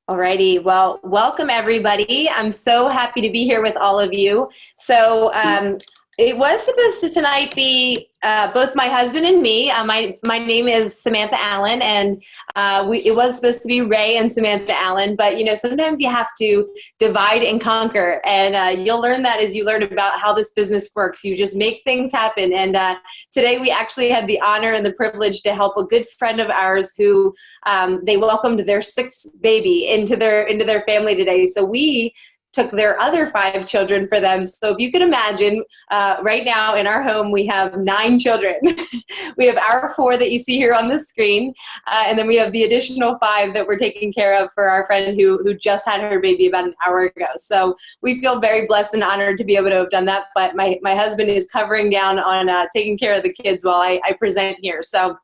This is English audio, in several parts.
Alrighty, well, welcome everybody. I'm so happy to be here with all of you. So it was supposed to tonight be both my husband and me. My name is Samantha Allen, and it was supposed to be Ray and Samantha Allen. But sometimes you have to divide and conquer, and you'll learn that as you learn about how this business works. You just make things happen. And today we actually had the honor and the privilege to help a good friend of ours who they welcomed their sixth baby into their family today. So we took their other 5 children for them. So if you could imagine, right now in our home, we have 9 children. We have our 4 that you see here on the screen, and then we have the additional 5 that we're taking care of for our friend who just had her baby about an hour ago. So we feel very blessed and honored to be able to have done that. But my husband is covering down on taking care of the kids while I present here. So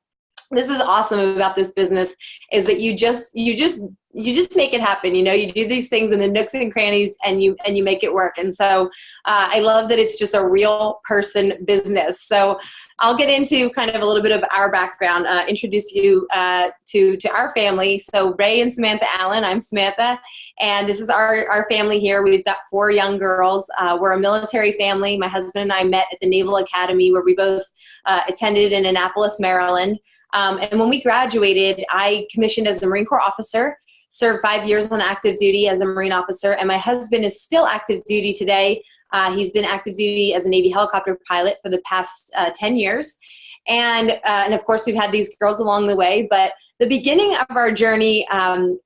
this is awesome about this business, is that you just make it happen. You do these things in the nooks and crannies, and you make it work. And so I love that it's just a real person business. So I'll get into kind of a little bit of our background, introduce you to our family. So Ray and Samantha Allen, I'm Samantha, and this is our family here. We've got 4 young girls. We're a military family. My husband and I met at the Naval Academy, where we both attended in Annapolis, Maryland. And when we graduated, I commissioned as a Marine Corps officer, served 5 years on active duty as a Marine officer, and my husband is still active duty today. He's been active duty as a Navy helicopter pilot for the past 10 years. And of course, we've had these girls along the way, but the beginning of our journey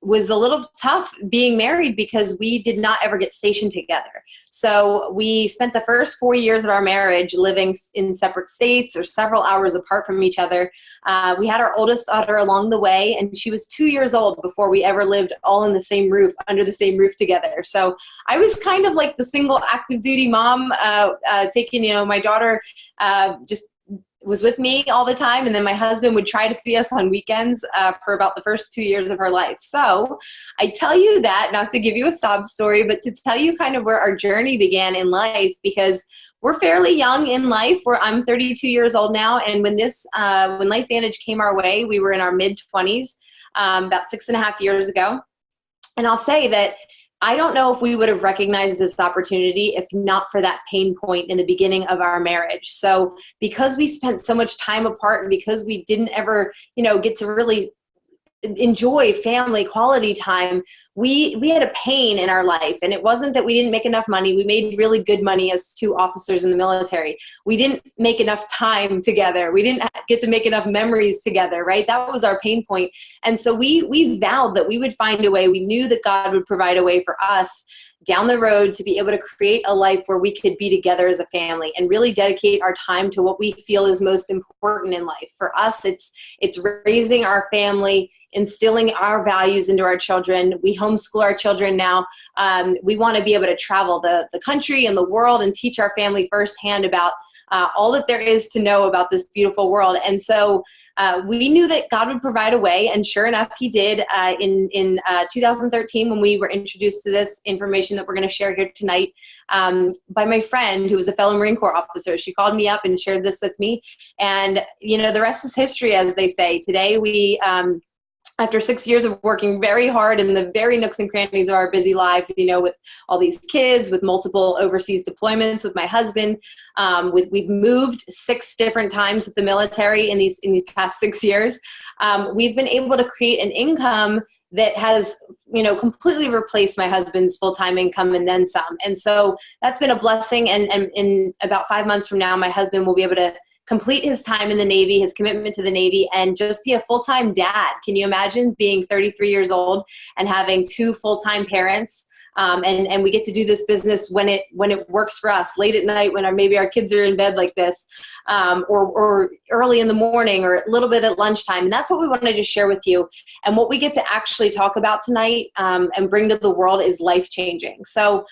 was a little tough being married, because we did not ever get stationed together. So we spent the first 4 years of our marriage living in separate states or several hours apart from each other. We had our oldest daughter along the way, and she was 2 years old before we ever lived all in the same roof, under the same roof together. So I was kind of like the single active duty mom, taking, my daughter just was with me all the time, and then my husband would try to see us on weekends for about the first 2 years of her life. So I tell you that not to give you a sob story, but to tell you kind of where our journey began in life, because we're fairly young in life. I'm 32 years old now, and when LifeVantage came our way, we were in our mid-20s, about 6.5 years ago. And I'll say that I don't know if we would have recognized this opportunity if not for that pain point in the beginning of our marriage. So because we spent so much time apart, and because we didn't ever, get to really enjoy family quality time, we had a pain in our life. And it wasn't that we didn't make enough money. We made really good money as 2 officers in the military. We didn't make enough time together. We didn't get to make enough memories together, right? That was our pain point. And so we vowed that we would find a way. We knew that God would provide a way for us down the road to be able to create a life where we could be together as a family and really dedicate our time to what we feel is most important in life. For us, it's raising our family, instilling our values into our children. We homeschool our children now. We want to be able to travel the country and the world and teach our family firsthand about all that there is to know about this beautiful world. And so we knew that God would provide a way, and sure enough, He did. In 2013, when we were introduced to this information that we're going to share here tonight, by my friend who was a fellow Marine Corps officer. She called me up and shared this with me, and the rest is history, as they say. Today, we after 6 years of working very hard in the very nooks and crannies of our busy lives, with all these kids, with multiple overseas deployments with my husband, we've moved 6 different times with the military in these past 6 years. We've been able to create an income that has, completely replaced my husband's full-time income and then some. And so that's been a blessing. And in about 5 months from now, my husband will be able to complete his time in the Navy, his commitment to the Navy, and just be a full-time dad. Can you imagine being 33 years old and having 2 full-time parents? And we get to do this business when it works for us, late at night when maybe our kids are in bed like this, or early in the morning, or a little bit at lunchtime. And that's what we want to just share with you. And what we get to actually talk about tonight and bring to the world is life-changing. So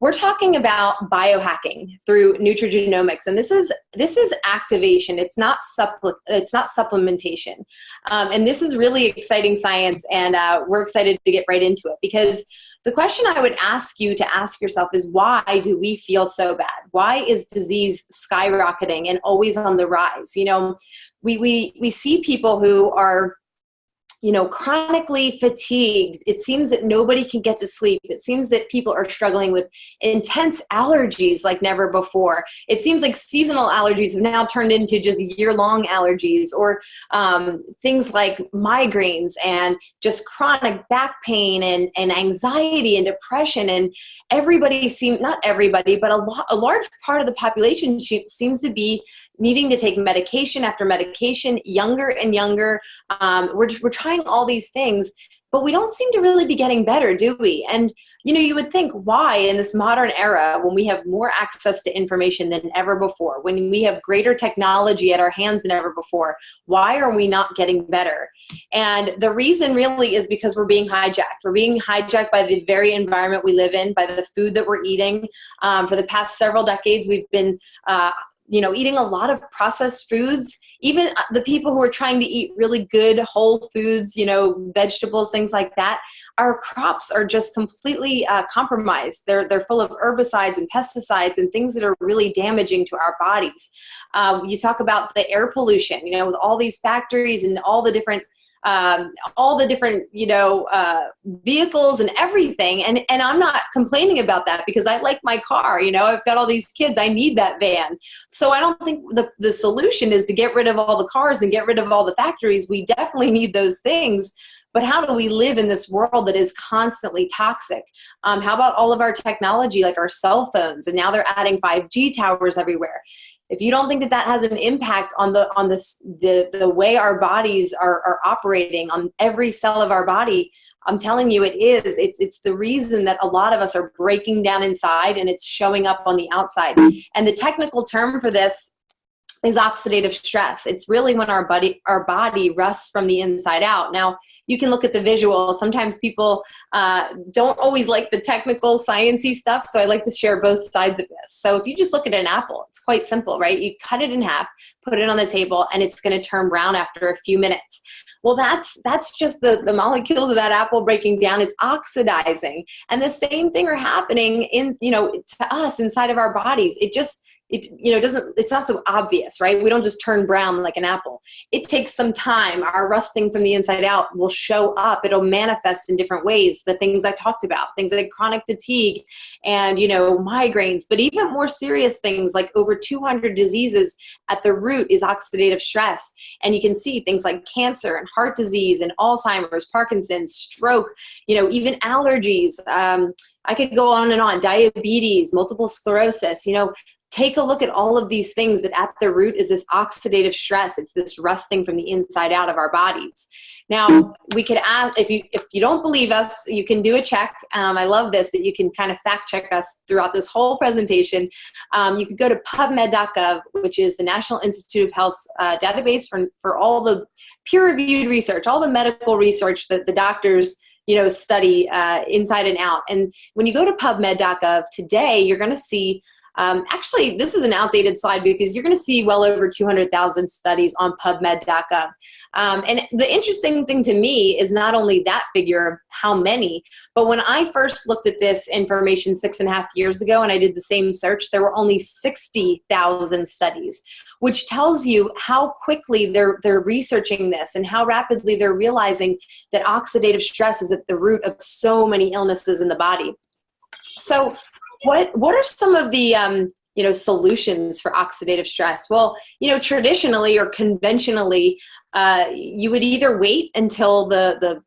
we're talking about biohacking through nutrigenomics, and this is activation. It's not supplementation, and this is really exciting science. And we're excited to get right into it, because the question I would ask you to ask yourself is, why do we feel so bad? Why is disease skyrocketing and always on the rise? We see people who are chronically fatigued. It seems that nobody can get to sleep. It seems that people are struggling with intense allergies like never before. It seems like seasonal allergies have now turned into just year-long allergies, or things like migraines and just chronic back pain and anxiety and depression. And everybody seems, not everybody, but a large part of the population seems to be needing to take medication after medication, younger and younger. We're trying all these things, but we don't seem to really be getting better, do we? And, you would think, why in this modern era, when we have more access to information than ever before, when we have greater technology at our hands than ever before, why are we not getting better? And the reason really is because we're being hijacked. We're being hijacked by the very environment we live in, by the food that we're eating. For the past several decades, we've been eating a lot of processed foods. Even the people who are trying to eat really good whole foods, vegetables, things like that, our crops are just completely compromised. They're full of herbicides and pesticides and things that are really damaging to our bodies. You talk about the air pollution, with all these factories and all the different vehicles and everything. And I'm not complaining about that, because I like my car. I've got all these kids. I need that van. So I don't think the solution is to get rid of all the cars and get rid of all the factories. We definitely need those things. But how do we live in this world that is constantly toxic? How about all of our technology, like our cell phones? And now they're adding 5G towers everywhere. If you don't think that has an impact on the way our bodies are operating, on every cell of our body, I'm telling you, it is. It's the reason that a lot of us are breaking down inside, and it's showing up on the outside. And the technical term for this is oxidative stress. It's really when our body rusts from the inside out. Now, you can look at the visual. Sometimes people don't always like the technical sciencey stuff, so I like to share both sides of this. So if you just look at an apple, it's quite simple, right? You cut it in half, put it on the table, and it's going to turn brown after a few minutes. Well, that's just the molecules of that apple breaking down. It's oxidizing. And the same thing are happening to us inside of our bodies. It's not so obvious, right? We don't just turn brown like an apple. It takes some time. Our rusting from the inside out will show up. It'll manifest in different ways. The things I talked about, things like chronic fatigue and, migraines, but even more serious things like over 200 diseases at the root is oxidative stress. And you can see things like cancer and heart disease and Alzheimer's, Parkinson's, stroke, even allergies. I could go on and on, diabetes, multiple sclerosis, take a look at all of these things that at the root is this oxidative stress. It's this rusting from the inside out of our bodies. Now, we could ask, if you don't believe us, you can do a check. I love this, that you can kind of fact check us throughout this whole presentation. You could go to pubmed.gov, which is the National Institute of Health's database for all the peer-reviewed research, all the medical research that the doctors study inside and out. And when you go to pubmed.gov today, you're going to see, actually, this is an outdated slide, because you're going to see well over 200,000 studies on pubmed.gov. And the interesting thing to me is not only that figure of how many, but when I first looked at this information 6.5 years ago and I did the same search, there were only 60,000 studies, which tells you how quickly they're researching this and how rapidly they're realizing that oxidative stress is at the root of so many illnesses in the body. So what are some of the solutions for oxidative stress? Well, traditionally or conventionally, you would either wait until the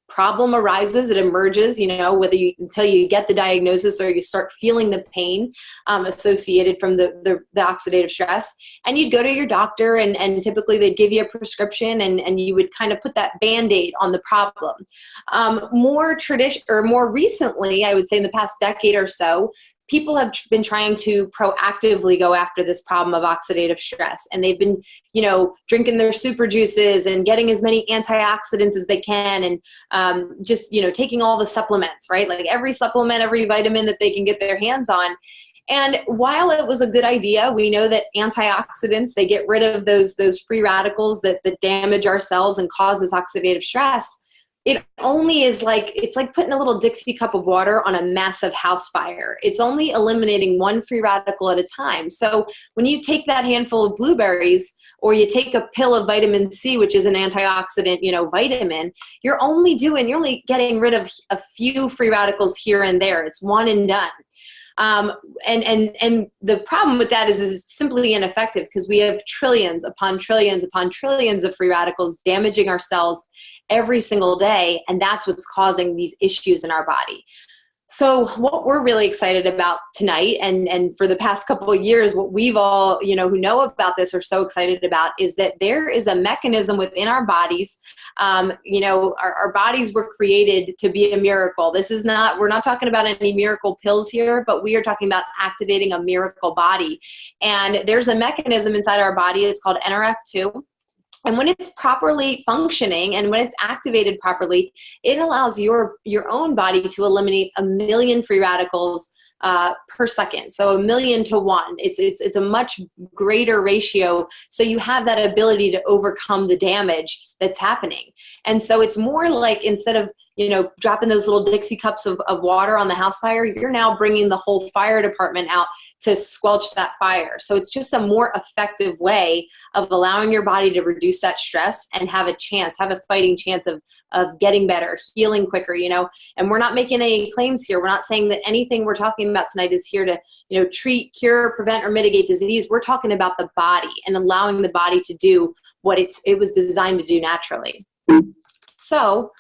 problem arises, it emerges, until you get the diagnosis or you start feeling the pain associated from the oxidative stress. And you'd go to your doctor, and typically they'd give you a prescription, and you would kind of put that Band-Aid on the problem. More recently, I would say in the past decade or so, people have been trying to proactively go after this problem of oxidative stress. And they've been, drinking their super juices and getting as many antioxidants as they can. And just, taking all the supplements, right? Like every supplement, every vitamin that they can get their hands on. And while it was a good idea, we know that antioxidants, they get rid of those free radicals that damage our cells and cause this oxidative stress. it only is like, it's like putting a little Dixie cup of water on a massive house fire. It's only eliminating one free radical at a time. So when you take that handful of blueberries, or you take a pill of vitamin C, which is an antioxidant, vitamin, you're only getting rid of a few free radicals here and there. It's one and done. And the problem with that is it's simply ineffective, because we have trillions upon trillions upon trillions of free radicals damaging our cells every single day. And that's what's causing these issues in our body. So what we're really excited about tonight, and for the past couple of years, what we've all, who know about this are so excited about, is that there is a mechanism within our bodies. Our bodies were created to be a miracle. We're not talking about any miracle pills here, but we are talking about activating a miracle body. And there's a mechanism inside our body. It's called NRF2. And when it's properly functioning and when it's activated properly, it allows your own body to eliminate 1 million free radicals per second. So 1,000,000 to 1. It's a much greater ratio. So you have that ability to overcome the damage that's happening. And so it's more like, instead of, dropping those little Dixie cups of water on the house fire, you're now bringing the whole fire department out to squelch that fire. So it's just a more effective way of allowing your body to reduce that stress and have a fighting chance of getting better, healing quicker, and we're not making any claims here. We're not saying that anything we're talking about tonight is here to, treat, cure, prevent, or mitigate disease. We're talking about the body and allowing the body to do what it was designed to do naturally. So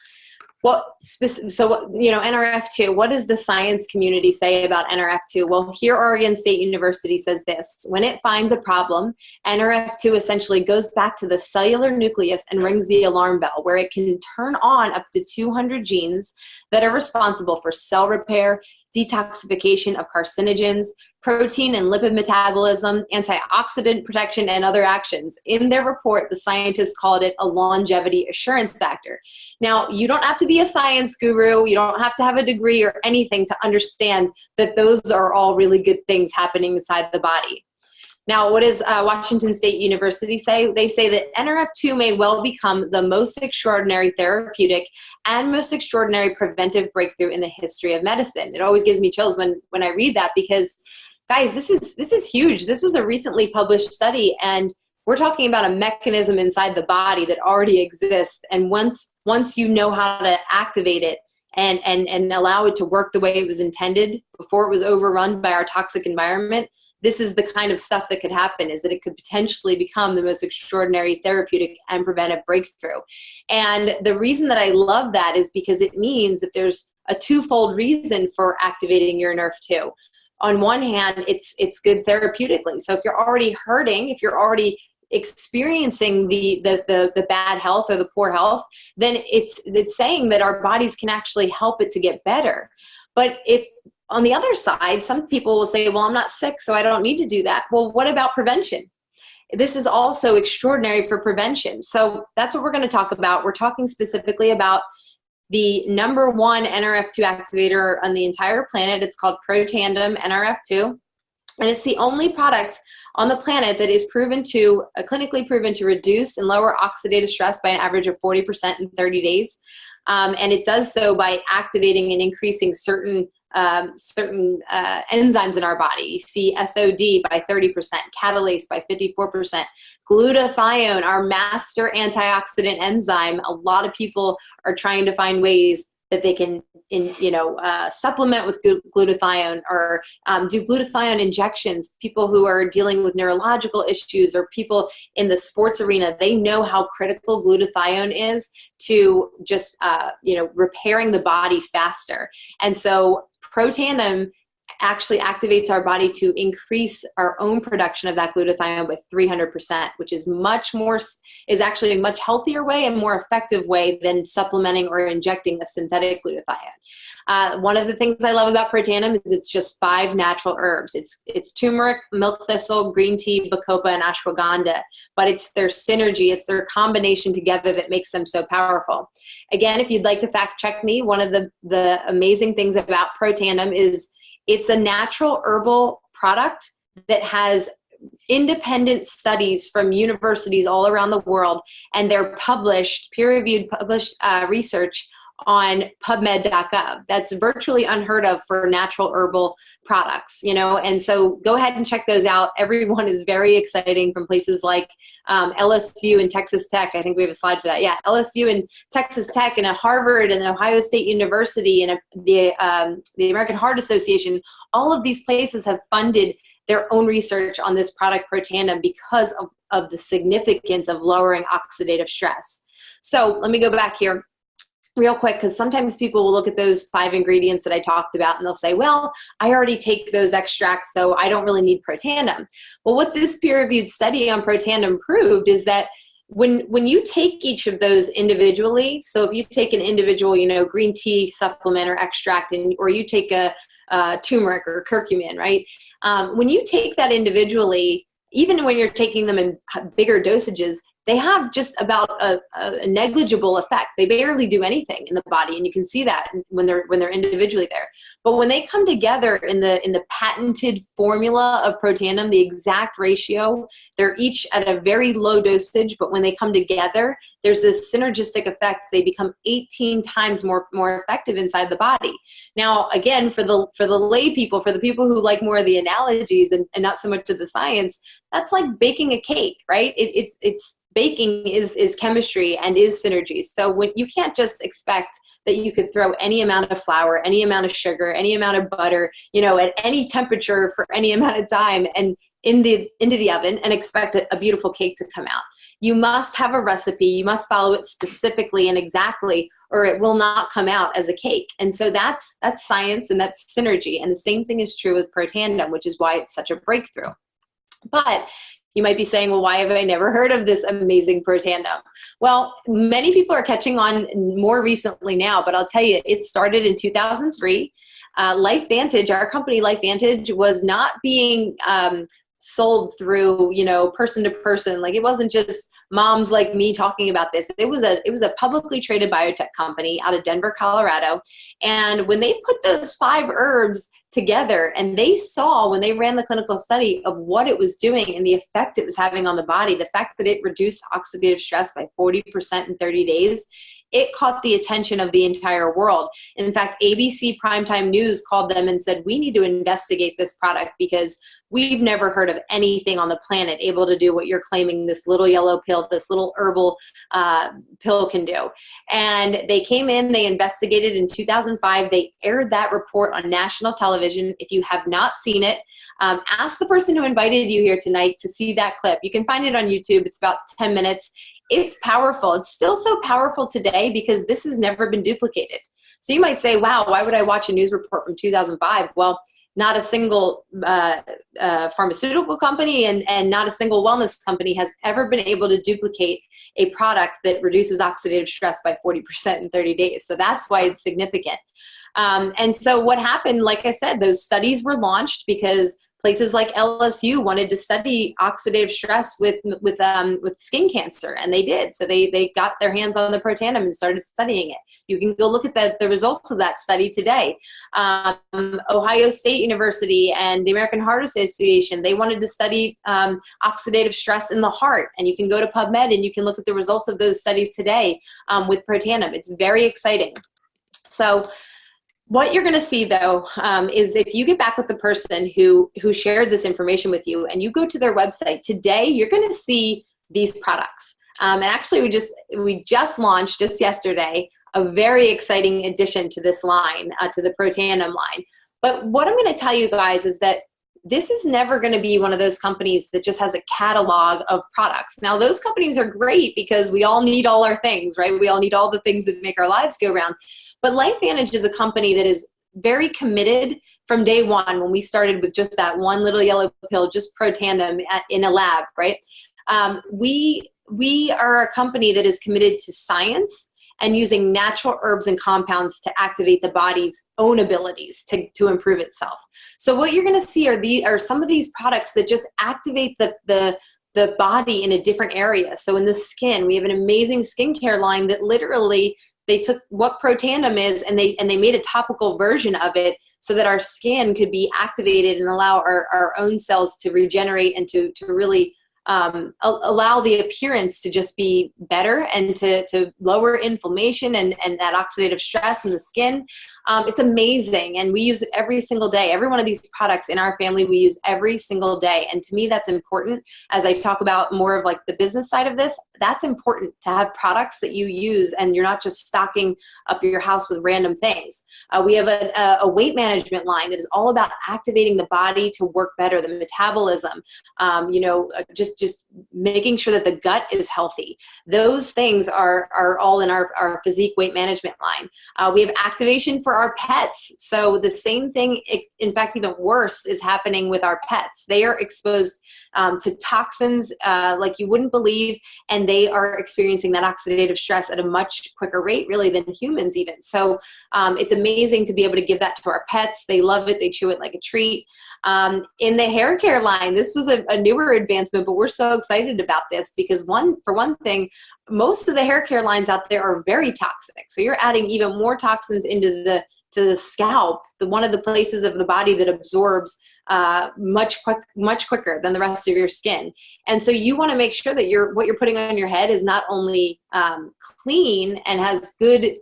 NRF2, what does the science community say about NRF2? Well, here Oregon State University says this: when it finds a problem, NRF2 essentially goes back to the cellular nucleus and rings the alarm bell, where it can turn on up to 200 genes that are responsible for cell repair, detoxification of carcinogens, protein and lipid metabolism, antioxidant protection, and other actions. In their report, the scientists called it a longevity assurance factor. Now, you don't have to be a science guru. You don't have to have a degree or anything to understand that those are all really good things happening inside the body. Now, what does Washington State University say? They say that NRF2 may well become the most extraordinary therapeutic and most extraordinary preventive breakthrough in the history of medicine. It always gives me chills when I read that, because, guys, this is huge. This was a recently published study, and we're talking about a mechanism inside the body that already exists. And once you know how to activate it and allow it to work the way it was intended before it was overrun by our toxic environment, this is the kind of stuff that could happen, is that it could potentially become the most extraordinary therapeutic and preventive breakthrough. And the reason that I love that is because it means that there's a twofold reason for activating your NRF2. On one hand, it's good therapeutically. So if you're already hurting, if you're already experiencing the bad health or the poor health, then it's saying that our bodies can actually help it to get better. But if on the other side, some people will say, well, I'm not sick, so I don't need to do that. Well, what about prevention? This is also extraordinary for prevention. So that's what we're going to talk about. We're talking specifically about the number one NRF2 activator on the entire planet. It's called Protandim NRF2. And it's the only product on the planet that is clinically proven to reduce and lower oxidative stress by an average of 40% in 30 days. And it does so by activating and increasing certain enzymes in our body. You see SOD by 30%, catalase by 54%, glutathione, our master antioxidant enzyme. A lot of people are trying to find ways that they can, supplement with glutathione, or do glutathione injections. People who are dealing with neurological issues, or people in the sports arena, they know how critical glutathione is to just, repairing the body faster. And so Protandim actually activates our body to increase our own production of that glutathione by 300%, which is actually a much healthier way and more effective way than supplementing or injecting a synthetic glutathione. One of the things I love about Protandim is it's just 5 natural herbs. It's turmeric, milk thistle, green tea, bacopa, and ashwagandha, but it's their synergy, it's their combination together that makes them so powerful. Again, if you'd like to fact check me, one of the amazing things about Protandim is it's a natural herbal product that has independent studies from universities all around the world, and they're published, peer-reviewed published research on PubMed.gov. That's virtually unheard of for natural herbal products, and so go ahead and check those out. Everyone is very exciting, from places like LSU and Texas Tech. I think we have a slide for that. Yeah, LSU and Texas Tech, and Harvard and Ohio State University, and the American Heart Association. All of these places have funded their own research on this product Protandim because of the significance of lowering oxidative stress. So let me go back here real quick, because sometimes people will look at those 5 ingredients that I talked about and they'll say, well, I already take those extracts, so I don't really need Protandim. Well, what this peer-reviewed study on Protandim proved is that when you take each of those individually, so if you take an individual, green tea supplement or extract, or you take a turmeric or curcumin, right? When you take that individually, even when you're taking them in bigger dosages, they have just about a negligible effect. They barely do anything in the body, and you can see that when they're individually there. But when they come together in the patented formula of Protandim, the exact ratio, they're each at a very low dosage, but when they come together, there's this synergistic effect. They become 18 times more effective inside the body. Now, again, for the lay people, for the people who like more of the analogies and not so much of the science, that's like baking a cake, right? It's baking is chemistry and is synergy. So when you can't just expect that you could throw any amount of flour, any amount of sugar, any amount of butter, at any temperature for any amount of time and into the oven and expect a beautiful cake to come out. You must have a recipe. You must follow it specifically and exactly, or it will not come out as a cake. And so that's science and that's synergy. And the same thing is true with Protandim, which is why it's such a breakthrough. But you might be saying, well, why have I never heard of this amazing Protandim? Well, many people are catching on more recently now, but I'll tell you, it started in 2003. LifeVantage, our company LifeVantage, was not being sold through, person to person. Like, it wasn't just moms like me talking about this. It was a publicly traded biotech company out of Denver, Colorado. And when they put those 5 herbs together, and they saw when they ran the clinical study of what it was doing and the effect it was having on the body, the fact that it reduced oxidative stress by 40% in 30 days, it caught the attention of the entire world. In fact, ABC Primetime News called them and said, we need to investigate this product because we've never heard of anything on the planet able to do what you're claiming this little yellow pill, this little herbal pill can do. And they came in, they investigated in 2005. They aired that report on national television. If you have not seen it, ask the person who invited you here tonight to see that clip. You can find it on YouTube. It's about 10 minutes. It's powerful. It's still so powerful today because this has never been duplicated. So you might say, wow, why would I watch a news report from 2005? Well, not a single pharmaceutical company and not a single wellness company has ever been able to duplicate a product that reduces oxidative stress by 40% in 30 days. So that's why it's significant. And so what happened, like I said, those studies were launched because places like LSU wanted to study oxidative stress with skin cancer, and they did. So they got their hands on the Protandim and started studying it. You can go look at the results of that study today. Ohio State University and the American Heart Association, they wanted to study oxidative stress in the heart, and you can go to PubMed and you can look at the results of those studies today with Protandim. It's very exciting. So what you're going to see, though, is if you get back with the person who shared this information with you and you go to their website today, you're going to see these products. And actually, we just launched just yesterday a very exciting addition to this line, to the Protandim line. But what I'm going to tell you guys is that this is never going to be one of those companies that just has a catalog of products. Now, those companies are great because we all need all our things, right? We all need all the things that make our lives go round. But LifeVantage is a company that is very committed from day one when we started with just that one little yellow pill, just Protandim in a lab, right? We are a company that is committed to science and using natural herbs and compounds to activate the body's own abilities to improve itself. So what you're going to see are some of these products that just activate the body in a different area. So in the skin, we have an amazing skincare line that literally they took what Protandim is and they made a topical version of it so that our skin could be activated and allow our own cells to regenerate and to really allow the appearance to just be better and to lower inflammation and that oxidative stress in the skin. It's amazing. And we use it every single day. Every one of these products in our family, we use every single day. And to me, that's important. As I talk about more of like the business side of this, that's important to have products that you use and you're not just stocking up your house with random things. We have a weight management line that is all about activating the body to work better, the metabolism, just making sure that the gut is healthy. Those things are all in our physique weight management line. We have activation for our pets. So the same thing, in fact, even worse, is happening with our pets. They are exposed to toxins like you wouldn't believe, and they are experiencing that oxidative stress at a much quicker rate, really, than humans even. So it's amazing to be able to give that to our pets. They love it. They chew it like a treat. In the hair care line, this was a newer advancement, but we're so excited about this because for one thing, most of the hair care lines out there are very toxic. So you're adding even more toxins into the scalp, one of the places of the body that absorbs much quicker than the rest of your skin. And so you want to make sure that what you're putting on your head is not only clean and has good,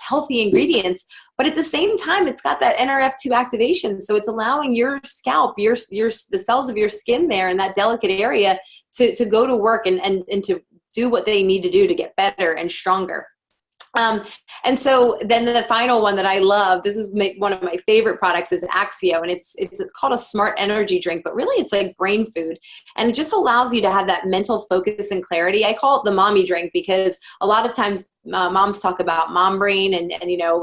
healthy ingredients, but at the same time, it's got that NRF2 activation. So it's allowing your scalp, the cells of your skin there in that delicate area to go to work and to do what they need to do to get better and stronger. And so then the final one that I love, this is one of my favorite products, is Axio, and it's called a smart energy drink, but really it's like brain food, and it just allows you to have that mental focus and clarity. I call it the mommy drink because a lot of times moms talk about mom brain and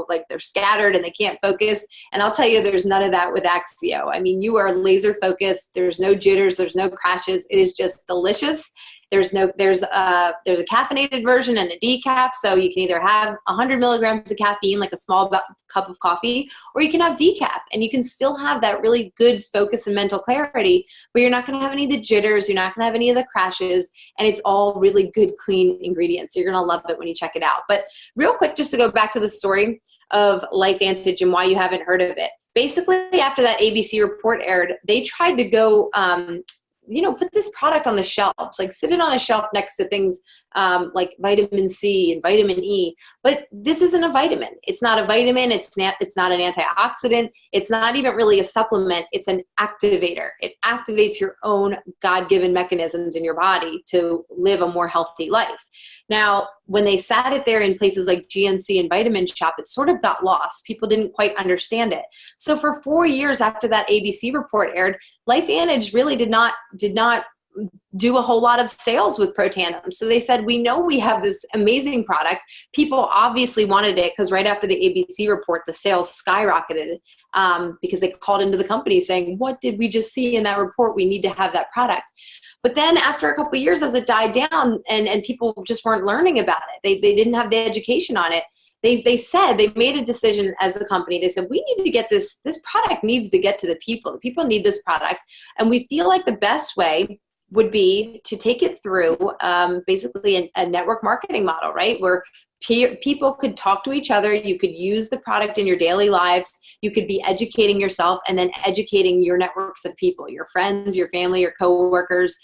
like they're scattered and they can't focus, and I'll tell you there's none of that with Axio. I mean, you are laser focused, there's no jitters, there's no crashes, it is just delicious. There's a caffeinated version and a decaf, so you can either have 100 milligrams of caffeine, like a small cup of coffee, or you can have decaf, and you can still have that really good focus and mental clarity, but you're not going to have any of the jitters, you're not going to have any of the crashes, and it's all really good, clean ingredients. You're going to love it when you check it out. But real quick, just to go back to the story of LifeVantage and why you haven't heard of it. Basically, after that ABC report aired, they tried to go put this product on the shelves, like sit it on a shelf next to things like vitamin C and vitamin E. But this isn't a vitamin. It's not a vitamin. It's not an antioxidant. It's not even really a supplement. It's an activator. It activates your own God-given mechanisms in your body to live a more healthy life. Now, when they sat it there in places like GNC and Vitamin Shop, it sort of got lost. People didn't quite understand it. So for 4 years after that ABC report aired, LifeVantage really did not do a whole lot of sales with Protandim. So they said, we know we have this amazing product. People obviously wanted it because right after the ABC report, the sales skyrocketed because they called into the company saying, what did we just see in that report? We need to have that product. But then after a couple of years, as it died down and people just weren't learning about it, they didn't have the education on it. They made a decision as a company. They said, we need to get this product needs to get to the people. The people need this product. And we feel like the best way would be to take it through basically a network marketing model, right? Where people could talk to each other. You could use the product in your daily lives. You could be educating yourself and then educating your networks of people, your friends, your family, your coworkers,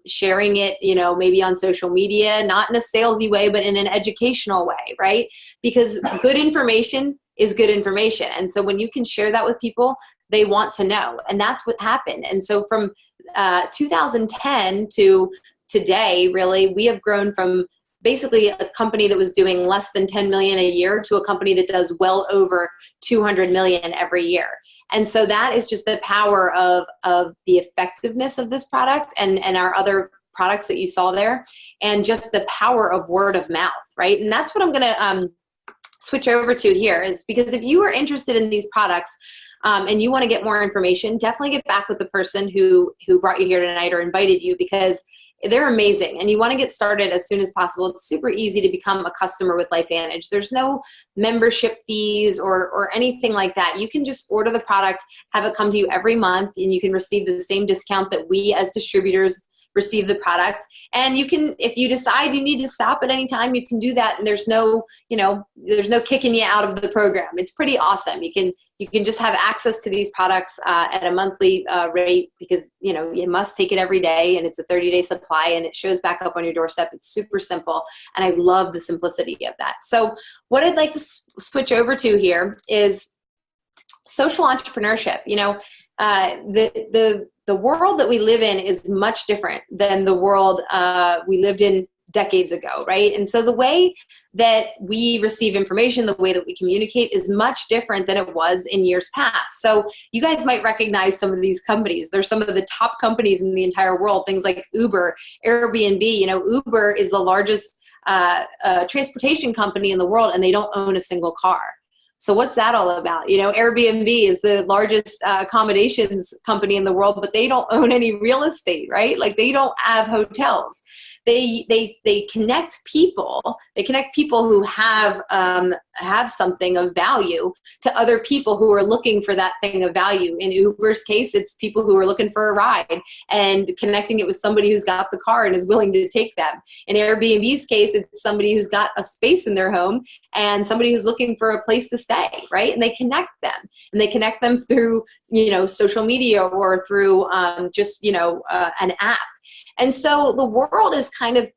sharing it, maybe on social media, not in a salesy way, but in an educational way, right? Because good information is good information. And so when you can share that with people, they want to know. And that's what happened. And so from 2010 to today, really, we have grown from basically a company that was doing less than 10 million a year to a company that does well over 200 million every year. And so that is just the power of the effectiveness of this product and our other products that you saw there, and just the power of word of mouth, right? And that's what I'm going to switch over to here, is because if you are interested in these products and you want to get more information, definitely get back with the person who brought you here tonight or invited you, because they're amazing and you want to get started as soon as possible. It's super easy to become a customer with LifeVantage. There's no membership fees or anything like that. You can just order the product, have it come to you every month, and you can receive the same discount that we as distributors receive the product. And you can, if you decide you need to stop at any time, you can do that. And there's no, there's no kicking you out of the program. It's pretty awesome. You can just have access to these products at a monthly rate, because, you must take it every day, and it's a 30-day supply, and it shows back up on your doorstep. It's super simple. And I love the simplicity of that. So what I'd like to switch over to here is social entrepreneurship. The world that we live in is much different than the world we lived in decades ago, right? And so the way that we receive information, the way that we communicate is much different than it was in years past. So you guys might recognize some of these companies. They're some of the top companies in the entire world, things like Uber, Airbnb. Uber is the largest transportation company in the world, and they don't own a single car. So what's that all about? Airbnb is the largest accommodations company in the world, but they don't own any real estate, right? Like, they don't have hotels. They connect people. They connect people who have something of value to other people who are looking for that thing of value. In Uber's case, it's people who are looking for a ride and connecting it with somebody who's got the car and is willing to take them. In Airbnb's case, it's somebody who's got a space in their home and somebody who's looking for a place to stay, right? And they connect them. And they connect them through, social media or through just, an app. And so the world is kind of,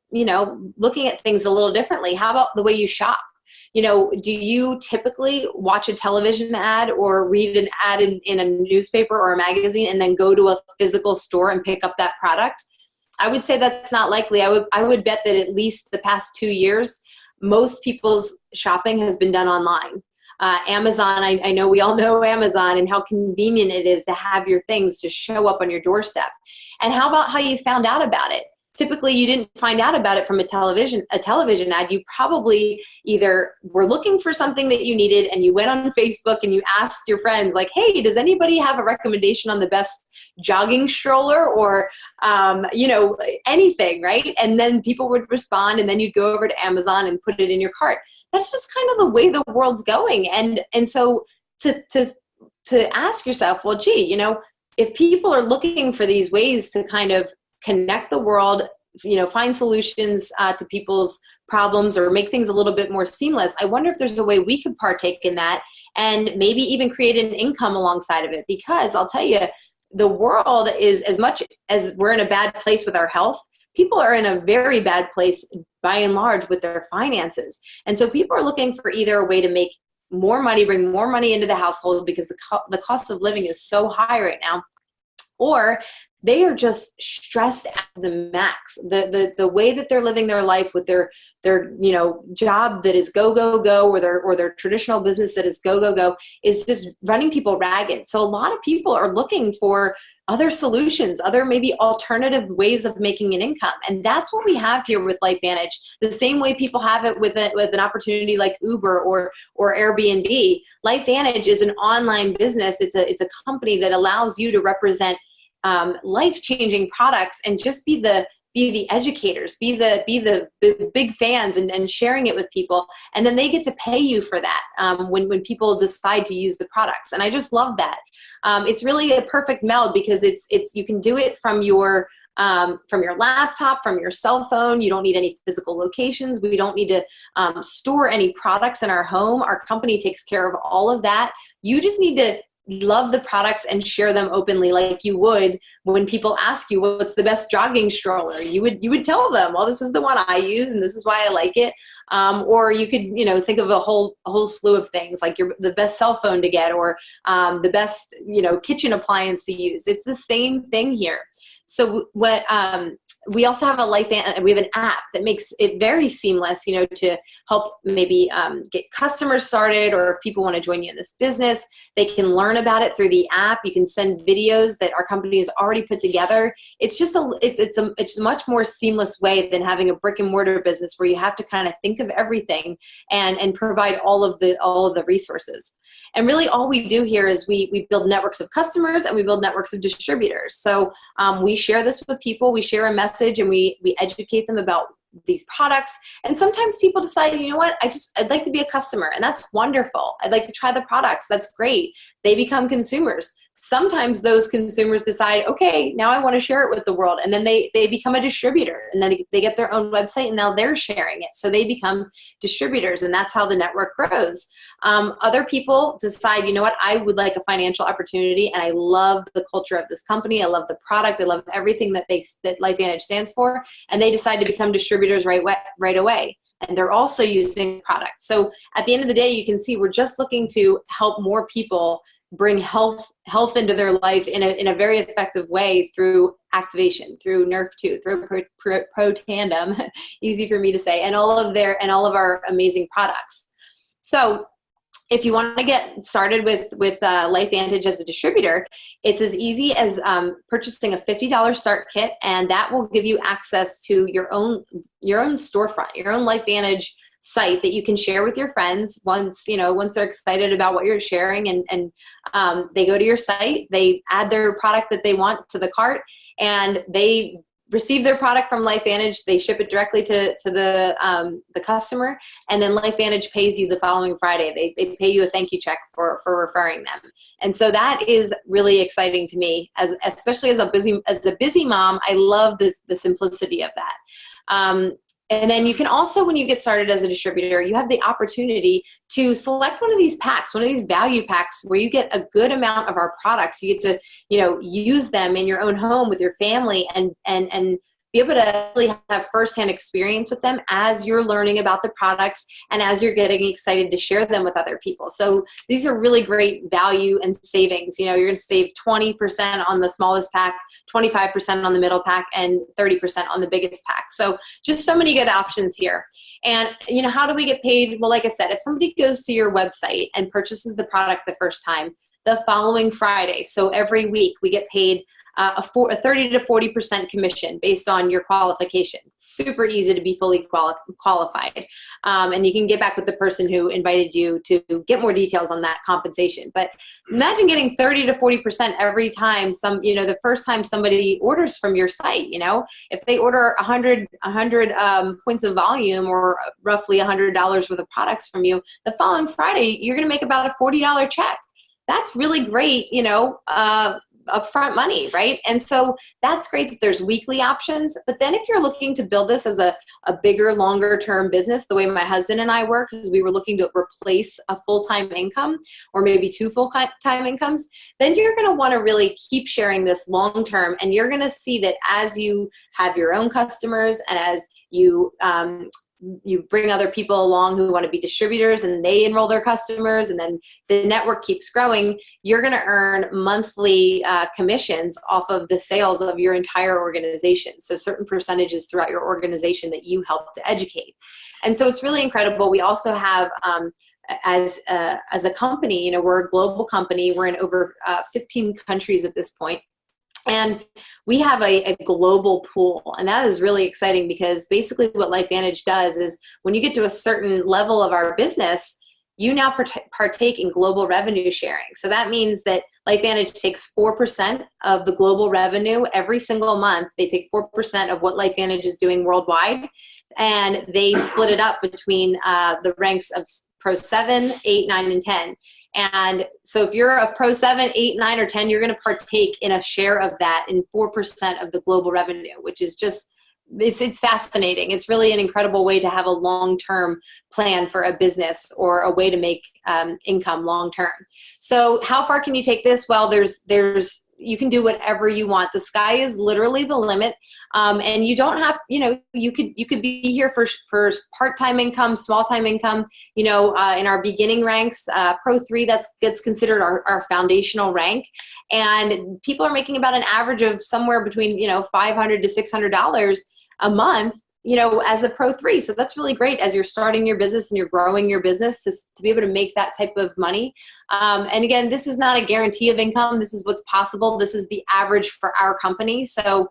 looking at things a little differently. How about the way you shop? Do you typically watch a television ad or read an ad in a newspaper or a magazine and then go to a physical store and pick up that product? I would say that's not likely. I would bet that at least the past 2 years, most people's shopping has been done online. Amazon, I know we all know Amazon and how convenient it is to have your things just show up on your doorstep. And how about how you found out about it? Typically, you didn't find out about it from a television ad. You probably either were looking for something that you needed and you went on Facebook and you asked your friends, like, hey, does anybody have a recommendation on the best jogging stroller or, anything, right? And then people would respond, and then you'd go over to Amazon and put it in your cart. That's just kind of the way the world's going. And so to ask yourself, well, gee, if people are looking for these ways to kind of connect the world, find solutions to people's problems or make things a little bit more seamless, I wonder if there's a way we could partake in that and maybe even create an income alongside of it. Because I'll tell you, the world is, as much as we're in a bad place with our health, people are in a very bad place by and large with their finances. And so people are looking for either a way to make more money, bring more money into the household because the cost of living is so high right now, or they are just stressed at the max. The way that they're living their life with their job that is go, go, go, or their traditional business that is go, go, go, is just running people ragged. So a lot of people are looking for other solutions, other maybe alternative ways of making an income. And that's what we have here with LifeVantage. The same way people have it with an opportunity like Uber or Airbnb. LifeVantage is an online business. It's a company that allows you to represent life-changing products and just be the educators, be the big fans and sharing it with people. And then they get to pay you for that when people decide to use the products. And I just love that. It's really a perfect meld because it's you can do it from your laptop, from your cell phone. You don't need any physical locations. We don't need to store any products in our home. Our company takes care of all of that. You just need to love the products and share them openly, like you would when people ask you what's the best jogging stroller. You would tell them, well, this is the one I use and this is why I like it. Or you could think of a whole slew of things like the best cell phone to get or the best kitchen appliance to use. It's the same thing here. So what we also have we have an app that makes it very seamless, to help maybe get customers started, or if people want to join you in this business, they can learn about it through the app. You can send videos that our company has already put together. It's just it's a much more seamless way than having a brick and mortar business where you have to kind of think of everything and provide all of the resources. And really all we do here is we build networks of customers and we build networks of distributors. So we share this with people, we share a message, and we educate them about these products. And sometimes people decide, you know what, I'd like to be a customer, and that's wonderful. I'd like to try the products. That's great. They become consumers. sometimes those consumers decide, okay, now I want to share it with the world. And then they become a distributor, and then they get their own website, and now they're sharing it. So they become distributors, and that's how the network grows. Other people decide, you know what, I would like a financial opportunity, and I love the culture of this company. I love the product. I love everything that LifeVantage stands for. And they decide to become distributors right away. And they're also using products. So at the end of the day, you can see we're just looking to help more people bring health into their life in a very effective way through activation, through Nerf2, through Pro Tandem, easy for me to say, and all of our amazing products. So if you want to get started with LifeVantage as a distributor, it's as easy as purchasing a $50 start kit, and that will give you access to your own storefront, your own LifeVantage site that you can share with your friends once they're excited about what you're sharing, and they go to your site, they add their product that they want to the cart, and they receive their product from LifeVantage. They ship it directly to the customer, and then LifeVantage pays you the following Friday. They pay you a thank you check for referring them. And so that is really exciting to me, especially as a busy mom. I love the simplicity of that. And then you can also, when you get started as a distributor, you have the opportunity to select one of these packs, one of these value packs where you get a good amount of our products. You get to, use them in your own home with your family and be able to really have firsthand experience with them as you're learning about the products and as you're getting excited to share them with other people. So these are really great value and savings. You're going to save 20% on the smallest pack, 25% on the middle pack, and 30% on the biggest pack. So just so many good options here. And, how do we get paid? Well, like I said, if somebody goes to your website and purchases the product the first time, the following Friday, so every week, we get paid a 30 to 40% commission based on your qualification. Super easy to be fully qualified. And you can get back with the person who invited you to get more details on that compensation. But imagine getting 30 to 40% every time the first time somebody orders from your site. If they order 100 points of volume, or roughly $100 worth of products from you, the following Friday, you're going to make about a $40 check. That's really great, upfront money, right? And so that's great that there's weekly options. But then if you're looking to build this as a bigger, longer term business, the way my husband and I work, is we were looking to replace a full-time income or maybe 2 full-time incomes, then you're going to want to really keep sharing this long term. And you're going to see that as you have your own customers and as you bring other people along who want to be distributors and they enroll their customers, and then the network keeps growing, you're going to earn monthly commissions off of the sales of your entire organization. So certain percentages throughout your organization that you help to educate. And so it's really incredible. We also have, as a company, we're a global company. We're in over 15 countries at this point. And we have a global pool, and that is really exciting because basically what LifeVantage does is when you get to a certain level of our business, you now partake in global revenue sharing. So that means that LifeVantage takes 4% of the global revenue every single month. They take 4% of what LifeVantage is doing worldwide, and they split it up between the ranks of Pro 7, 8, 9, and 10. And so if you're a Pro 7, 8, 9, or 10, you're going to partake in a share of that in 4% of the global revenue, which is just, it's fascinating. It's really an incredible way to have a long-term plan for a business, or a way to make income long-term. So how far can you take this? Well, you can do whatever you want. The sky is literally the limit. And you don't have, you could be here for part-time income, small-time income, in our beginning ranks, Pro 3, gets considered our foundational rank. And people are making about an average of somewhere between, $500 to $600 a month, as a Pro 3. So that's really great as you're starting your business and you're growing your business to be able to make that type of money. And again, this is not a guarantee of income. This is what's possible. This is the average for our company. So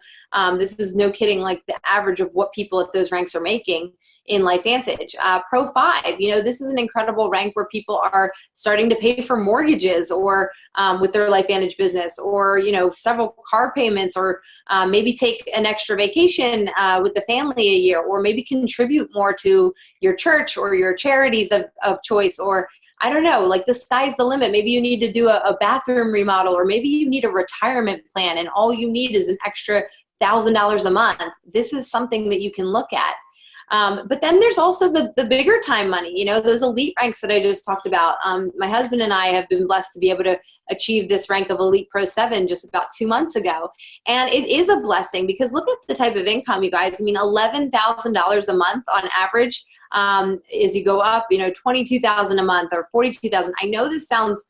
this is no kidding, like the average of what people at those ranks are making in LifeVantage. Pro 5, this is an incredible rank where people are starting to pay for mortgages, or with their LifeVantage business, or, several car payments, or maybe take an extra vacation with the family a year, or maybe contribute more to your church or your charities of choice, or I don't know, like the sky's the limit. Maybe you need to do a bathroom remodel, or maybe you need a retirement plan and all you need is an extra $1,000 a month. This is something that you can look at. But then there's also the bigger time money, those elite ranks that I just talked about. My husband and I have been blessed to be able to achieve this rank of Elite Pro 7 just about 2 months ago. And it is a blessing because look at the type of income, you guys. I mean, $11,000 a month on average as you go up, $22,000 a month or $42,000. I know this sounds,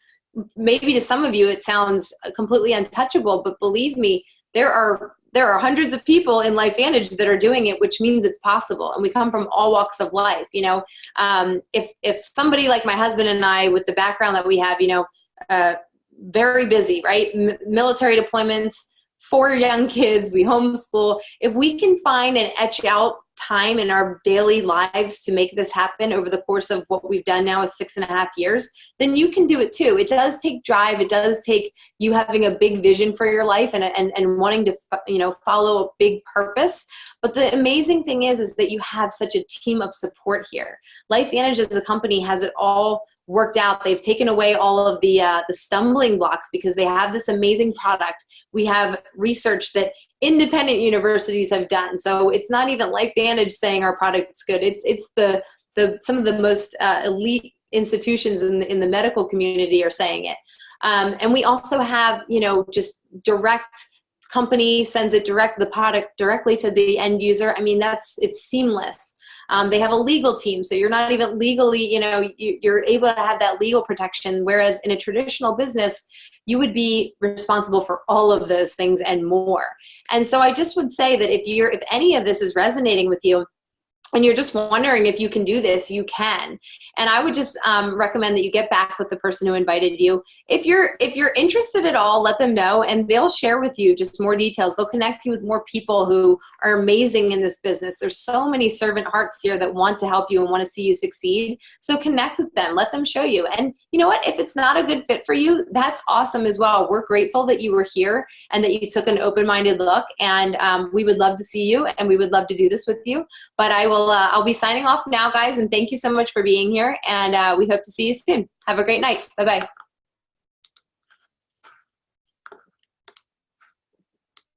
maybe to some of you, it sounds completely untouchable, but believe me, there are hundreds of people in LifeVantage that are doing it, which means it's possible. And we come from all walks of life. If somebody like my husband and I, with the background that we have, very busy, right? Military deployments, 4 young kids, we homeschool. If we can find and etch out time in our daily lives to make this happen over the course of what we've done now is 6.5 years, then you can do it too. It does take drive. It does take you having a big vision for your life and wanting to, follow a big purpose. But the amazing thing is that you have such a team of support here. LifeVantage as a company has it all worked out. They've taken away all of the stumbling blocks because they have this amazing product. We have research that independent universities have done. So it's not even LifeVantage saying our product's good. It's the some of the most elite institutions in the medical community are saying it. And we also have, just direct company sends the product directly to the end user. I mean, it's seamless. They have a legal team, so you're not even legally, you're able to have that legal protection. Whereas in a traditional business, you would be responsible for all of those things and more. And so I just would say that if any of this is resonating with you, and you're just wondering if you can do this, you can. And I would just recommend that you get back with the person who invited you. If you're interested at all, let them know, and they'll share with you just more details. They'll connect you with more people who are amazing in this business. There's so many servant hearts here that want to help you and want to see you succeed. So connect with them. Let them show you. And you know what? If it's not a good fit for you, that's awesome as well. We're grateful that you were here and that you took an open-minded look. And we would love to see you, and we would love to do this with you. But I'll be signing off now, guys, and thank you so much for being here, and we hope to see you soon. Have a great night. Bye-bye.